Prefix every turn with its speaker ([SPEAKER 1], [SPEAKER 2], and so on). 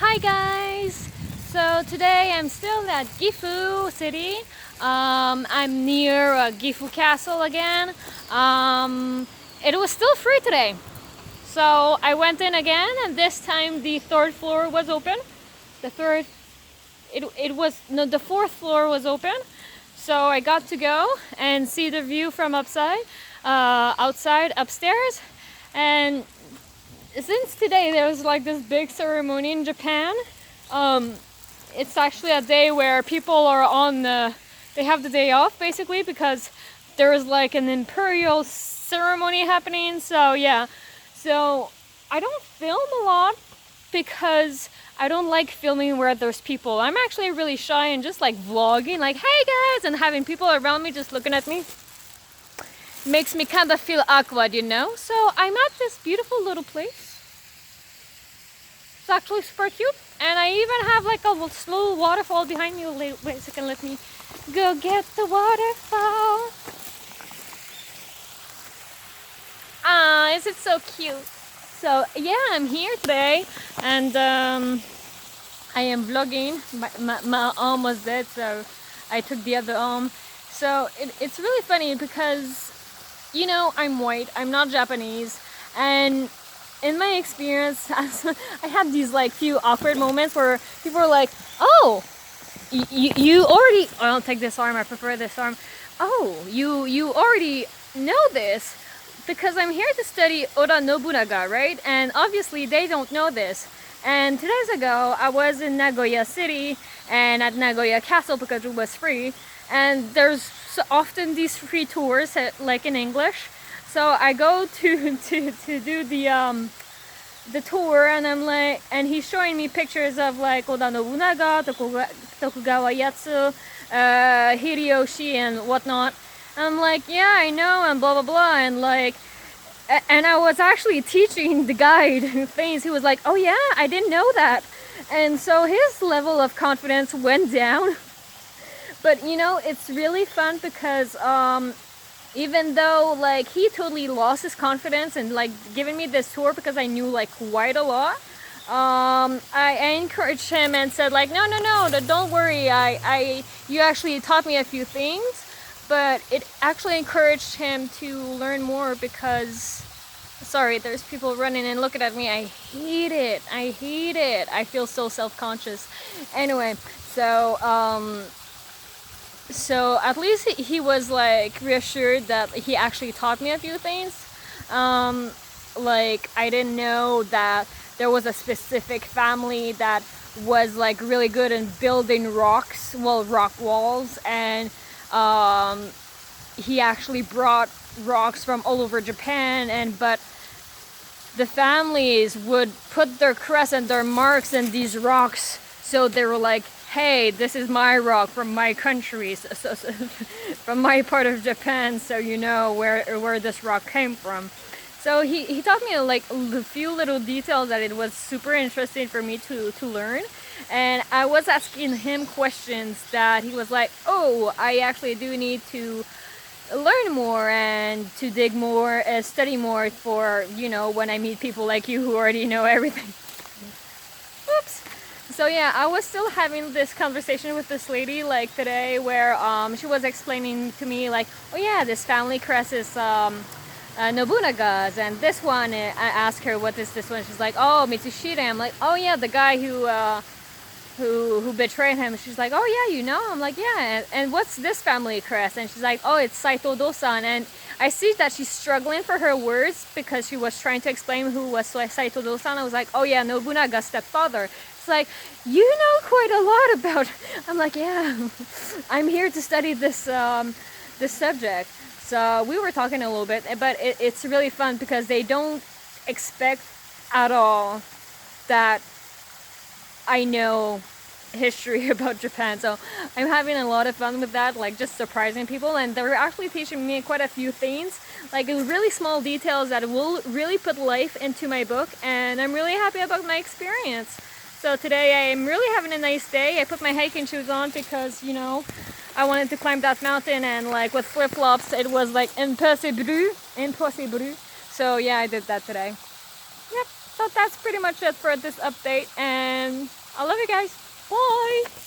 [SPEAKER 1] Hi guys! So today I'm still at Gifu City. I'm near Gifu Castle again. It was still free today. So I went in again and this time the third floor was open. The third, it was, no, the fourth floor was open. So I got to go and see the view from outside upstairs. And since today there's like this big ceremony in Japan, it's actually a day where people are they have the day off basically because there's like an imperial ceremony happening. So yeah, so I don't film a lot because I don't like filming where there's people. I'm actually really shy and just like vlogging, like, hey guys, and having people around me just looking at me makes me kind of feel awkward, you know? So I'm at this beautiful little place. It's actually super cute. And I even have like a slow waterfall behind me. Wait a second, let me go get the waterfall. Ah, is it so cute? So yeah, I'm here today and I am vlogging. My arm was dead, so I took the other arm. So it's really funny because, you know, I'm white, I'm not Japanese, and in my experience, I had these like few awkward moments where people are like, oh, you already, I'll take this arm, I prefer this arm. Oh, you already know this because I'm here to study Oda Nobunaga, right? And obviously they don't know this. And 2 days ago, I was in Nagoya City and at Nagoya Castle because it was free. And there's often these free tours, like in English. So I go to do the tour, and I'm like, and he's showing me pictures of like Oda Nobunaga, Tokugawa Ieyasu, Hideyoshi, and whatnot. And I'm like, yeah, I know, and blah blah blah, and like. And I was actually teaching the guide things. He was like, oh yeah, I didn't know that. And so his level of confidence went down. But you know, it's really fun because even though like he totally lost his confidence and like giving me this tour because I knew like quite a lot, I encouraged him and said like, no, don't worry, you actually taught me a few things. But it actually encouraged him to learn more because, sorry, there's people running and looking at me. I hate it. I feel so self-conscious. Anyway, so at least he was like reassured that he actually taught me a few things. Like I didn't know that there was a specific family that was like really good in building rock walls, and he actually brought rocks from all over Japan, but the families would put their crest and their marks in these rocks, so they were like, hey, this is my rock from my country, from my part of Japan, so you know where this rock came from. So he taught me like a few little details that it was super interesting for me to learn. And I was asking him questions that he was like, oh, I actually do need to learn more and to dig more, study more for, you know, when I meet people like you who already know everything. Oops. So yeah, I was still having this conversation with this lady like today where she was explaining to me like, oh yeah, this family crest is Nobunaga's, and this one, I asked her what is this one, she's like, oh, Mitsushita. I'm like, oh yeah, the guy who betrayed him. She's like, oh yeah, you know? I'm like, yeah, and what's this family crest? And she's like, oh, it's Saito Dosan. And I see that she's struggling for her words because she was trying to explain who was Saito Dosan. I was like, oh yeah, Nobunaga's stepfather. It's like, you know quite a lot about. I'm like, yeah, I'm here to study this this subject. So we were talking a little bit, but it's really fun because they don't expect at all that I know history about Japan. So I'm having a lot of fun with that, like just surprising people. And they're actually teaching me quite a few things, like really small details that will really put life into my book. And I'm really happy about my experience. So today I am really having a nice day. I put my hiking shoes on because, you know, I wanted to climb that mountain, and like with flip-flops it was like impossible. So yeah, I did that today. Yep. So that's pretty much it for this update, and I love you guys. Bye.